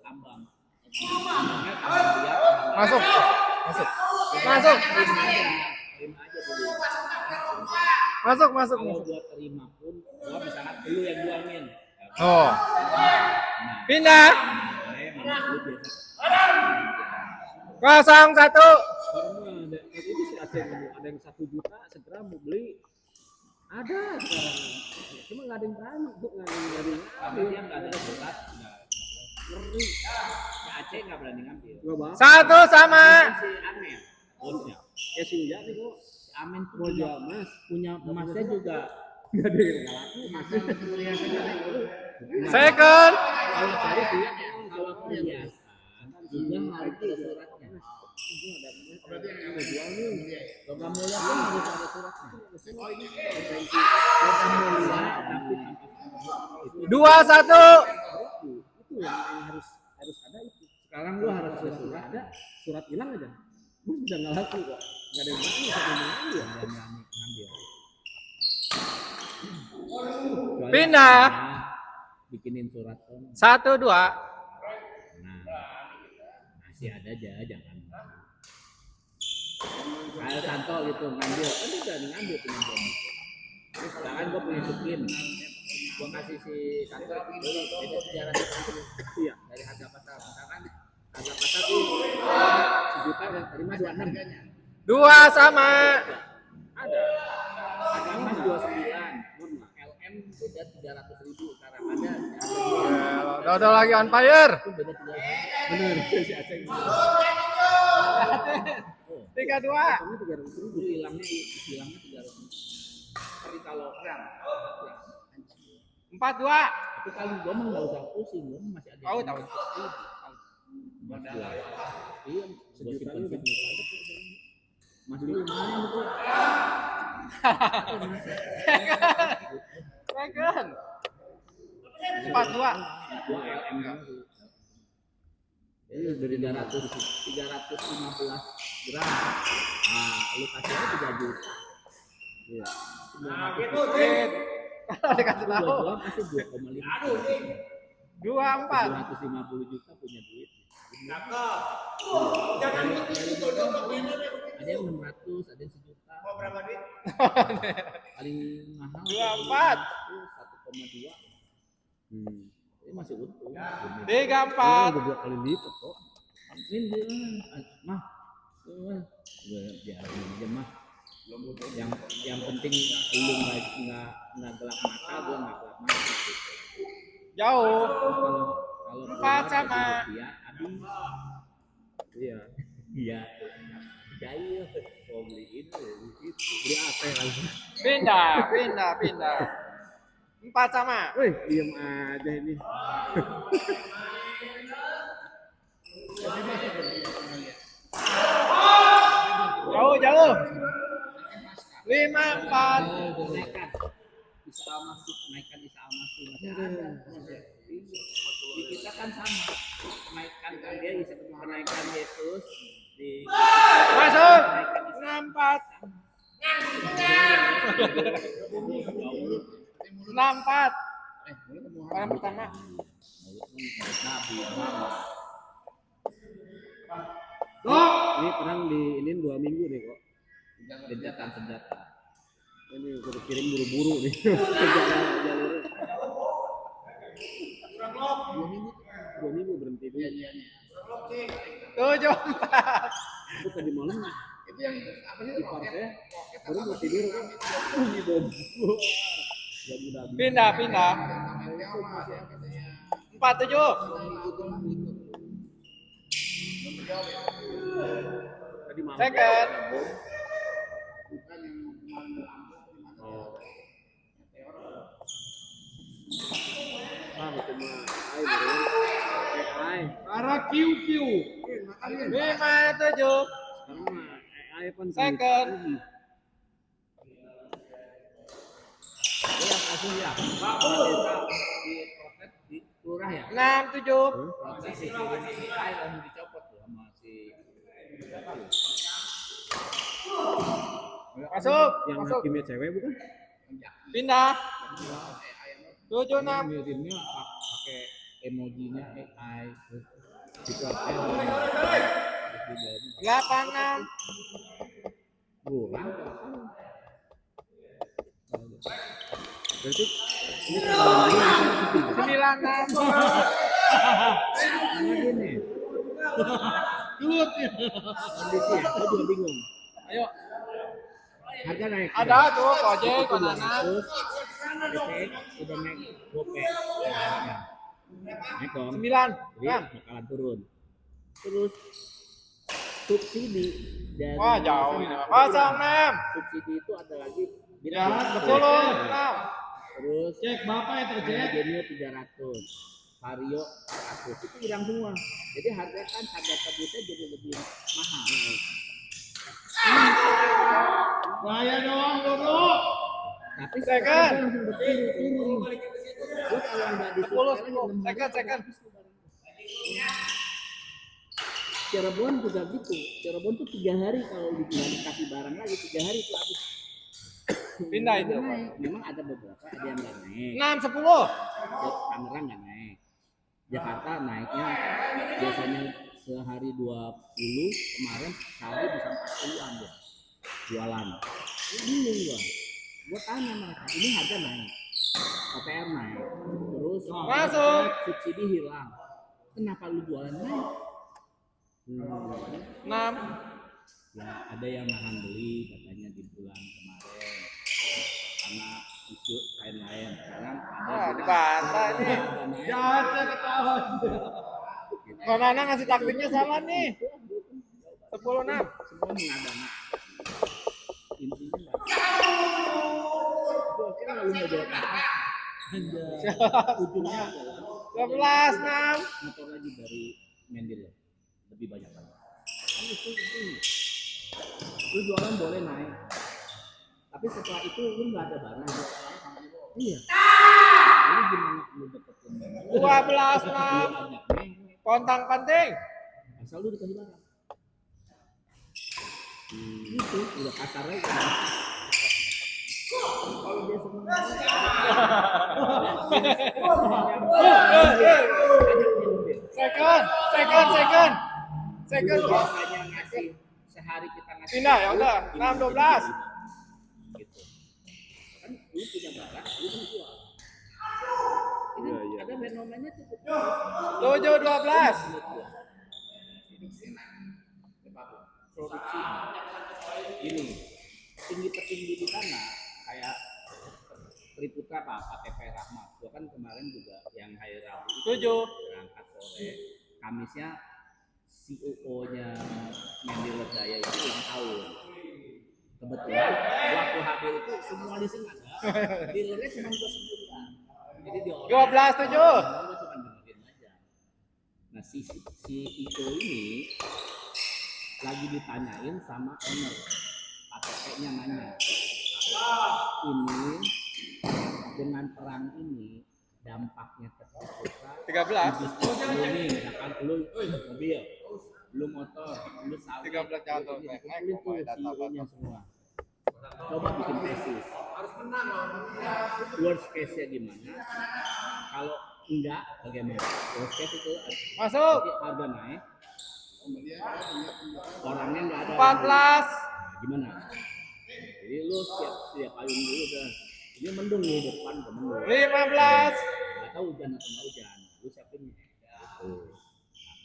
abang. Masuk. Masuk. Terima aja dulu. Masuk. Kalau gua terima pun, gua misalkan lu yang jualin. Oh. Pindah. Kosong 1. Karena itu si Aceh ada yang 1 juta segera mau beli. Ada sekarang. Cuma nggak ada yang berani, Bu. Nggak ada yang ngambil. Dia nggak ada surat. Ngeri. Si Aceh nggak berani ngambil. 1 sama. Si Amen, bosnya. Ya si Uya nih, Bu. Si Amen punya emas, punya emasnya juga. Nggak ada yang laku. Emasnya Second. kalau cari dia, kalau perhiasan juga harus ada suratnya. Berarti yang mau jual nih, logam mulia pun harus ada suratnya. Logam mulia tapi 2-1. itu yang harus ada itu. Sekarang lu harus ada surat, surat hilang aja. Lu sudah nggak laku kok, nggak ada yang berani ngambil. Pindah. Bikinin surat 1-2. masih ada aja, jangan kayak Santo gitu ngambil, kan dia udah ngambil punya gue. Sekarang gue punya Sukin, gue kasih si Santo beli beda sejarah iya dari harga pasar. Misalkan harga pasar tuh 1 juta dan terima 26. 2 sama. Ada harga emas 29, LM beda 300.000 sekarang ada. Udah lagi on fire. Itu beda 300.000. Bener si Aceh. 3-2. Kamu 300.000 hilangnya 300. Tapi kalau gram 4-2. tapi kalau gua mah nggak usah pusing, gua masih ada. Oh, tahu. Iya, sejuta udah masih lumayan itu. Second. 4-2. Gua LM kan. Ini dari 315 gram. Nah, lu kasih aja 3 juta. Iya. Nah, gitu. Dikasih tahu. Gua kasih 2,5. 2-4. 250 juta punya duit. Cakep. Jangan gitu dong ini. Ada yang 600, ada yang 1 juta. Mau berapa duit? Paling mahal 24. 1,2. Ini masih utuh. 3-4. Udah 2 kali lipat kok. Ini dia mah. Biarin aja mah. Yang penting lu nggak gelap mata, gua nggak gelap mata. Jauh. Kalau 4 sama. Iya. Cair. Mau beli itu, beli apa lagi? Pindah. 4 sama. Wih, diem aja ini. Jauh. 5-4. Naikkan. Bisa masuk, naikkan bisa masuk. Di kita kan sama. Naikkan kan dia bisa menaikkan Yesus di Masuk. 6-4. 6-4. Orang pertama. Ini perang di ini 2 minggu nih kok. Senjata. Ini udah kirim buru-buru nih. Jalur. 2 minggu berhenti dulu. 7-4. Itu tadi malam itu yang apa sih di partai baru mau tidur kan bunyi bom. Pindah. 4-7. Second. Bukan yang kemarin Para kiu. 5-7. Second. Iya kasih ya. Di lurah ya. 6-7. Proses langsung dicopot tuh sama si Masuk. yang hakimnya cewek bukan? Pindah. 7-6. Timnya pakai emojinya AI terus gitu Delapan enam. kurang berarti ini kalau Sembilan enam. lagi nih kondisi ya aku juga bingung ayo harga naik Ada tuh ojek banana. PC udah naik gope naik dong Sembilan. jadi bakalan turun terus subsidi dari Wah jauh ini. sana. Pasang enam. Subsidi itu ada lagi Ya, Sepuluh enam. terus Cek bapak ya tercek. Genio 300 Vario 400 itu hilang semua jadi harga kan harga terbitnya jadi lebih mahal Saya doang dulu. tapi Second. sekarang langsung turun lu kalau nggak di Sepuluh. Second. Cirebon juga gitu Cirebon tuh 3 hari kalau dikasih barang lagi 3 hari itu habis Pindah itu. naik. Memang ada beberapa ada yang nggak naik Enam sepuluh. Tangerang nggak naik Jakarta naiknya biasanya sehari 20 kemarin sehari bisa 40-an ya jualan bingung gua tanya mereka ini harga naik OPR naik terus Masuk. subsidi hilang kenapa lu jualan naik Enam. ya ada yang nahan beli katanya di bulan kemarin karena isu lain-lain sekarang ada Dibantah nih. Jangan saya ketawa. Banana ngasih taktiknya salah nih. 10-6. semua mengada-ngada intinya gua kira lu mau jawab apa ujungnya adalah 12-6. motor lagi dari Mendil lebih banyak lagi kan itu lu jualan boleh naik tapi setelah itu lu nggak ada barang iya ini gimana lu dapetin 12-6. Kontang penting. asal lu dikasih barang itu udah kasar lagi kalau dia seneng Second. biasanya ngasih sehari kita ngasih Pindah ya udah. 6-12. gitu kan lu punya barang lu kan jual ini ada fenomenanya cukup 7-12. produksi ini tinggi tertinggi di sana kayak Triputra apa KTP Rahmat gua kan kemarin juga yang hari Rabu itu 7. berangkat sore Kamisnya CEO-nya Mendil Jaya itu ulang tahun kebetulan waktu hadir itu semua di sini ada dealernya cuma gua sebutkan jadi di 12-7. cuma dengerin aja nah si Iko ini lagi ditanyain sama owner KTP-nya nanya ini dengan perang ini dampaknya ke Triputra 13. ini misalkan lu mobil lu motor lu sawit 13 jatuh. dikumpulin tuh CEO-nya semua coba bikin tesis worst case-nya gimana kalau enggak bagaimana worst case itu Masuk. harga naik orangnya nggak ada 14. nah, gimana jadi lu siap payung dulu dah ini mendung nih depan udah mendung 15. nggak tahu hujan atau nggak hujan lu siapin gitu nah,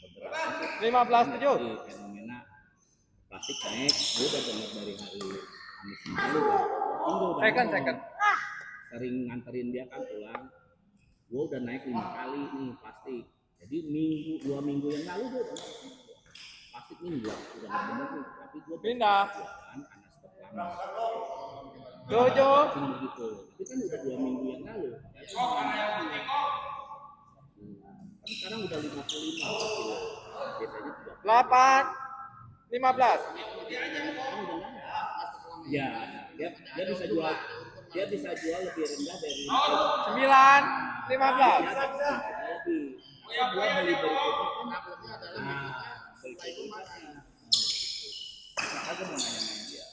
beberapa 15-7. fenomena plastik naik gue udah dengar dari hari Kamis lalu kan Second. sering nganterin dia kan pulang gue udah naik 5 kali nih plastik jadi 2 minggu yang lalu gue udah naik plastik nih udah nggak bener nih tapi gue Pindah. jualan karena stok lama 7. begitu tapi kan udah 2 minggu yang lalu kan sekarang udah 55 kilo biasanya 8. 15. ya dia bisa jual lebih rendah dari 9. 15. lebih gua beli itu kan aku mau nanya dia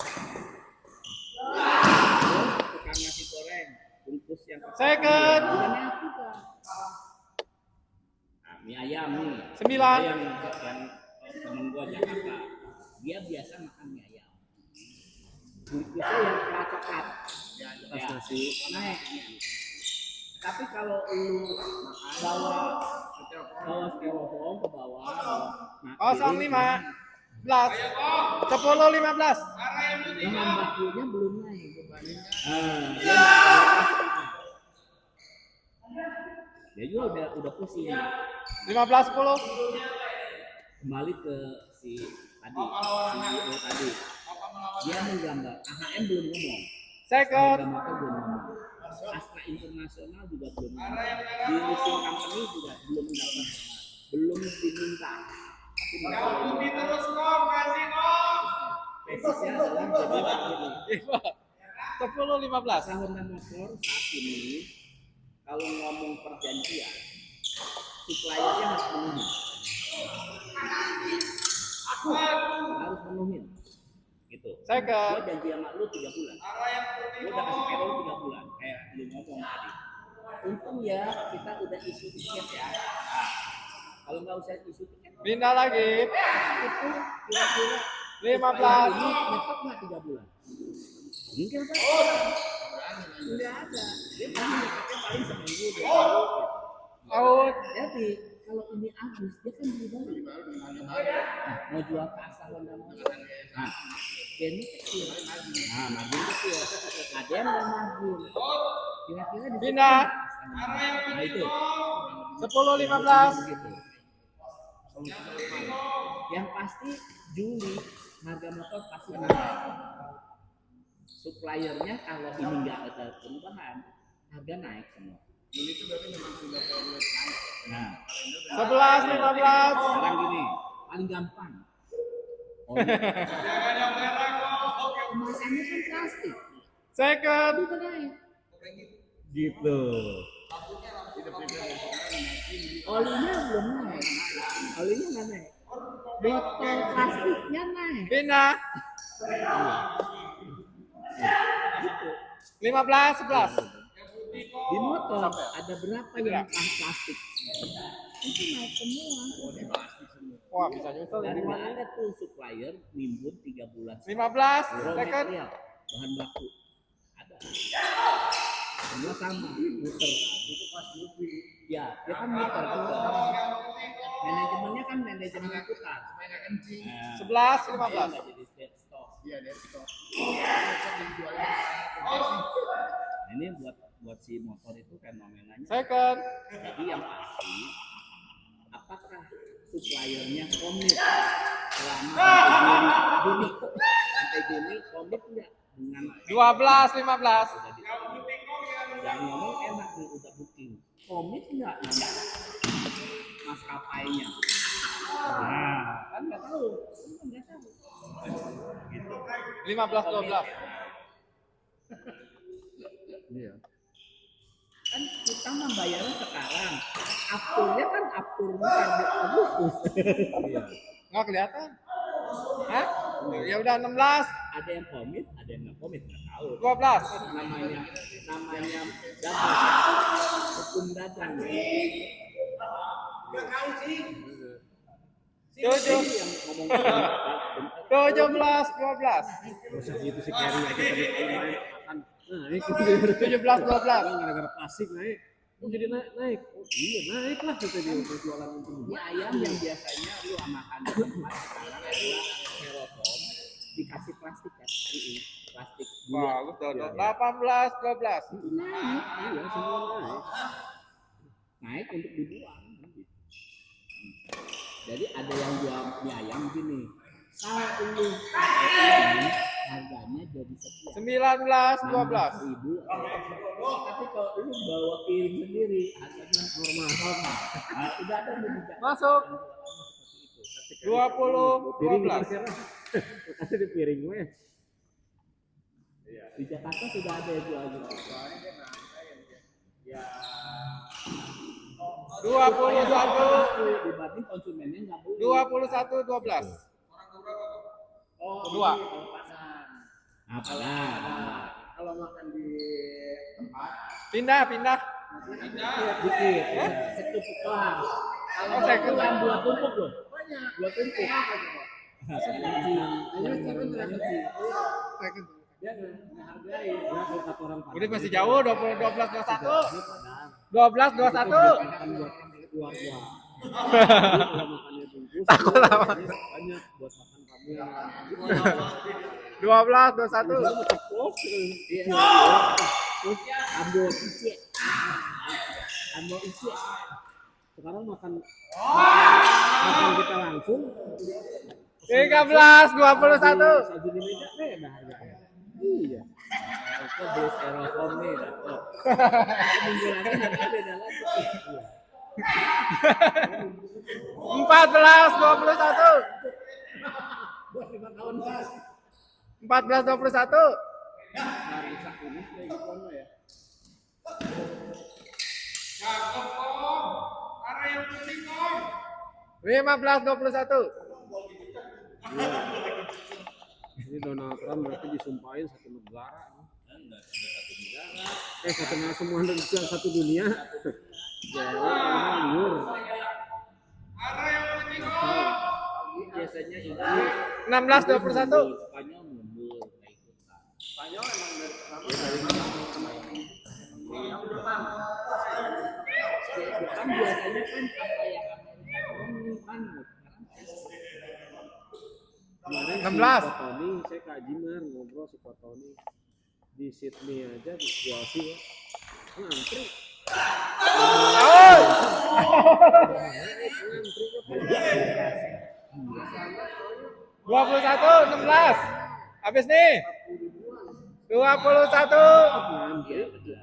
tukang nasi goreng bungkus yang Second. udah naik juga mie ayam nih. 9. Yang temen gua Jakarta, dia biasa makan mie ayam. Bungkusnya yang pernah coklat. Ya, naik. Tapi kalau lu bawa styrofoam ke bawah, Kosong 5 belas 10 15. bahan bakunya belum naik. Dia juga udah pusing. 15 10. Kembali ke si tadi, CEO tadi. Dia menggambar. AHM belum ngomong. Second. Gambarnya belum ngomong. Astra Internasional juga belum ngomong. Di leasing company juga belum dapat, belum diminta. Yang putih terus kok, kasih kok. Basisnya adalah jadi begini. 10 15. Astra Honda Motor saat ini kalau ngomong perjanjian, suppliernya harus menuhin. Harus menuhin. Gitu. Second. Gua janji sama lu 3 bulan. Gua udah kasih pedal 3 bulan. Kayak lu ngomong tadi. Untung ya kita udah isu tiket ya. Nah, kalau nggak usah isu tiket, Pindah lagi. itu kira-kira 15. ini nyetop nggak 3 bulan? Mungkin apa? Nggak ada. Dia paling nyetopnya paling seminggu 2 minggu. Out. Jadi kalau ini habis dia kan beli baru. Nah, mau jual ke Astra Honda Motor. Nah, ini kecil. Nah, margin kecil. Ada yang nggak margin. Kira-kira di Pindah. Nah itu 10 15. gitu. Yang pasti Juli harga motor pasti naik. Suppliernya kalau ini nggak ada perubahan, harga naik semua. Juli itu berarti memang sudah naik. Nah, 11 15. sekarang gini, paling gampang. Jangan yang merah kok. Kemasannya kan plastik. Second. Itu naik. Gitu. Olinya belum naik. Olinya nggak naik. Botol plastiknya naik. Pindah. 15 11. Di motor ada berapa yang plastik? Itu naik semua. Wah, bisa nyusul Dan ini. nggak ada tuh supplier nimbun 3 bulan. 15 Raw second. material, bahan baku ada. Semua sama, muter. Itu pas dulu ya, dia kan muter juga. Manajemennya kan manajemen putar. 11 15. Nggak jadi dead stock. Iya, dari stok. Nah, ini buat si motor itu fenomenanya. Second. Jadi yang pasti, apakah suppliernya komit selama sampai Juni komit nggak dengan 12 15. yang ngomong enak nih udah booking, komit nggak dengan maskapainya? Nah, kan nggak tahu, nggak tahu. Gitu. 15 12. Iya. Kan kita membayarnya sekarang, afturnya kan aftur bukan Agustus. Iya. Nggak kelihatan. Hah? Ya udah 16 Ada yang komit, ada yang nggak komit, nggak tahu. 12. Namanya dagang, hukum dagang. 7 Yang ngomong 17 12. Usah gitu si Kerry aja tadi makan. Nah, ini 17 12. gara-gara plastik naik. Oh jadi naik. Oh iya naik lah kita di jualan itu. mie ayam yang biasanya lu makan di tempat sekarang adalah styrofoam dikasih plastik kan, plastik Bagus dong. 18 12. naik, Iya semua naik. naik untuk dibuang. Jadi ada yang jual mie ayam gini, kalau lu pakai ini harganya jadi sekian. 19 12. 16.000 tapi kalau lu bawa piring sendiri harganya normal. Nah, udah ada kebijakan Masuk. 20 Piring 12. kira-kira. Ada di piring gue. di Jakarta sudah ada yang jual gitu. Ya 21 dibanding konsumennya nggak beli. 21 12. Oh, Dua. ini kalau Padang. Nah, Padang. Kalau makan di tempat, Pindah. Dikit. Secukup lah. Kalau second. yang dua tumpuk loh. Dua tumpuk. Second. Dia menghargai. Ya kalau kata orang Padang. Udah masih jauh 12 21. Padang. 12 21. Makan buat keluarga. Kalau makannya bungkus. Takut lama. Banyak buat makan kamu. 12 21. Ambo isi. Ambo isi. Sekarang makan kita langsung. 13 21. Saji di meja beda harganya. Iya. Aku beli styrofoam nih, dapat. Minggu lagi harga beda lagi. 14 21. Buat 5 tahun pas. 14 21. Rusak ini kayak gitu ya. Cakep kok. Ada yang penting kok. 15 21. Ini Donald Trump berarti disumpahin satu negara. Semua negara satu dunia. Jauh, Ada yang penting kok. Biasanya Inggris 16 21. Spanyol mundur, nggak ikutan. Spanyol emang dari Kan biasanya kan apa yang Amerika kan kemarin 16. si Tony, saya ke Ajimar ngobrol si Tony di Sydney aja di Chelsea ya. Ngantri. Out. Ngantri 21 16. Habis nih. 21. Iya, betul.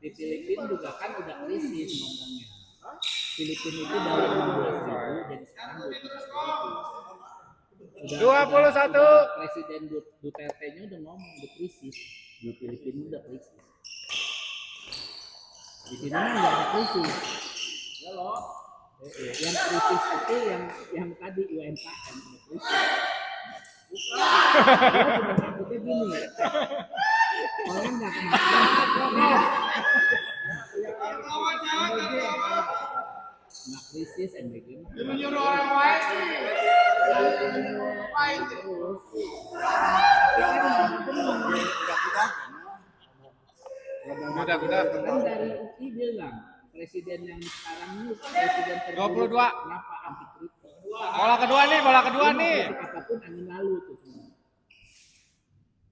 Di Filipina juga kan udah krisis ngomongnya. Filipina itu dari 16.000 jadi sekarang 21. Presiden Duterte-nya udah ngomong udah krisis. Di Filipina udah krisis. Di sini mah nggak ada krisis. Ya loh. Yang krisis itu yang tadi UMKM udah krisis. Dia cuma takutnya gini. Orang nggak kemana. Nggak krisis MBG. Menyuruh orang lain sih. Lain. Udah. Kan dari UI bilang presiden yang sekarang ini presiden terburuk 22. kenapa anti kritik. Bola kedua nih. Apapun angin lalu tuh semua.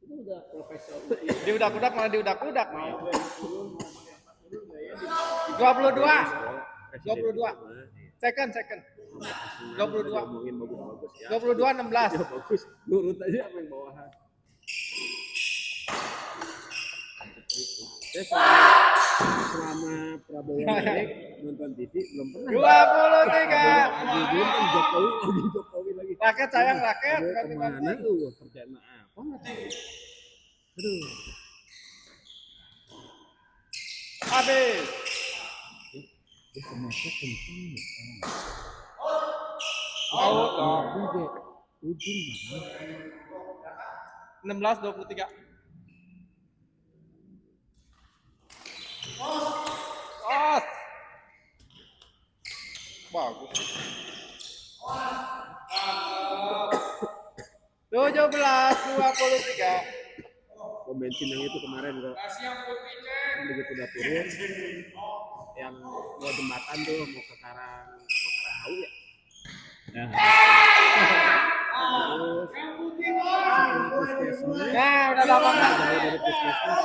Itu udah profesor UI. Diudak-udak malah diudak-udak. 22. 22. Second. 22. ngomongin bagus-bagus ya. 22 16. Ya bagus. Nurut aja apa yang bawahan. Saya selama Prabowo naik nonton TV belum pernah. 23. Belum kan Jokowi lagi. Raket sayang raket. Aduh, kemana tuh kerjaan apa nggak tahu. Aduh. Habis. Dia semester kenceng nih. Out dong. Ujung banget. 16 23. Os. Bagus. 17 23. Pom bensin yang itu kemarin kok Kasih yang putih, Cek. begitu udah turun yang mau jembatan tuh mau ke Karangau ya. Nah, Terus Yang putih kok. setelah puskesmas Nah, udah 18. jauh dari puskesmas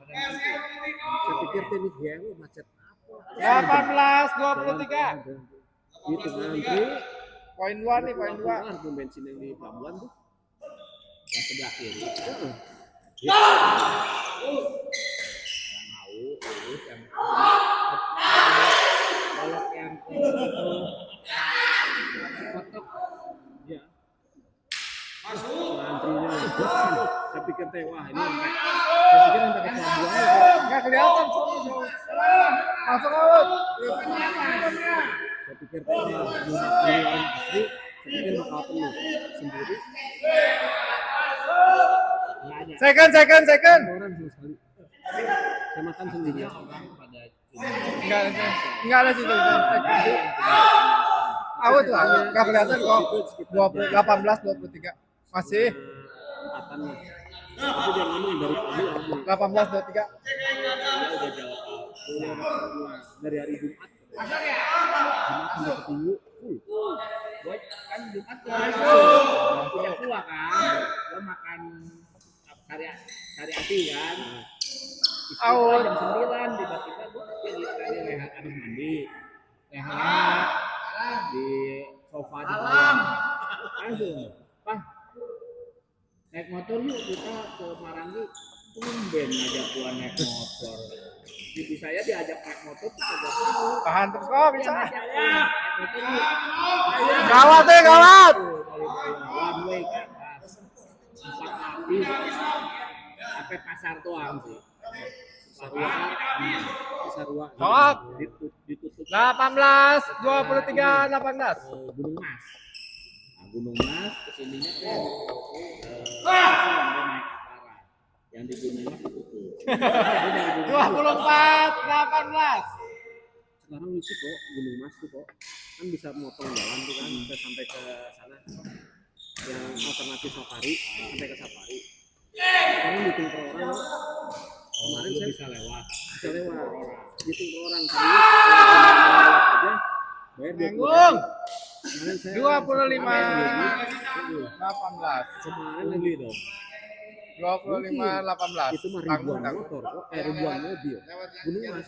Kasih yang putih kok. saya pikir ini dia lu macet apa 18 23. itu ngantri Poin 2 nih, poin 2. keluar pom bensin yang di pelabuhan tuh. yang sebelah kiri. Heeh. Yang mau urus yang belok yang kotak. Iya. Masuk. Antrinya bukan. Saya pikir teh wah ini sampai saya pikir sampai ke pelabuhan ya. Enggak kelihatan sono. Masuk out. Saya pikir teh wah ini orang asli. Saya pikir bakal penuh sendiri. Nggak ada. Second. Ada orang sama sekali. Saya makan sendiri. Orang pada Enggak ada situ. Aku tuh nggak kelihatan kok. 18-23 masih Empatan lah. Tapi dia ngomong dari pagi ramai. 18-23. Dia udah jawab dari hari Jumat. Jumat sampai ke Minggu full. Gua kan Jumat tuh punya kuah kan, gua makan sari ati kan. Awal. Jam 9 tiba-tiba gua lagi rehat habis mandi. Rehat di sofa di dalam. Langsung, Pak, naik motor yuk kita ke Marangi. Tumben ngajak gua naik motor. Bibi saya diajak naik motor tuh agak tahu. Tahan terus kok bisa. Naik motor yuk. Gawat deh, gawat. One way ke atas 4 lapis sampai pasar tuang sih. Sarua. Sok. Ditutup 18-23 18. Gunung Mas. Nah, Gunung Mas kesininya kan naik Akara. Yang di Gunung Mas ditutup. 24-18. Sekarang lucu kok Gunung Mas tuh kok kan bisa motong jalan tuh kan sampai ke sana yang alternatif safari sampai ke safari sekarang hitung per orang kemarin saya bisa lewat hitung per orang kali aja bayar 20.000 kemarin saya 25-18. kemarin lagi dong 25-18. itu mah ribuan motor kok ribuan mobil Gunung Mas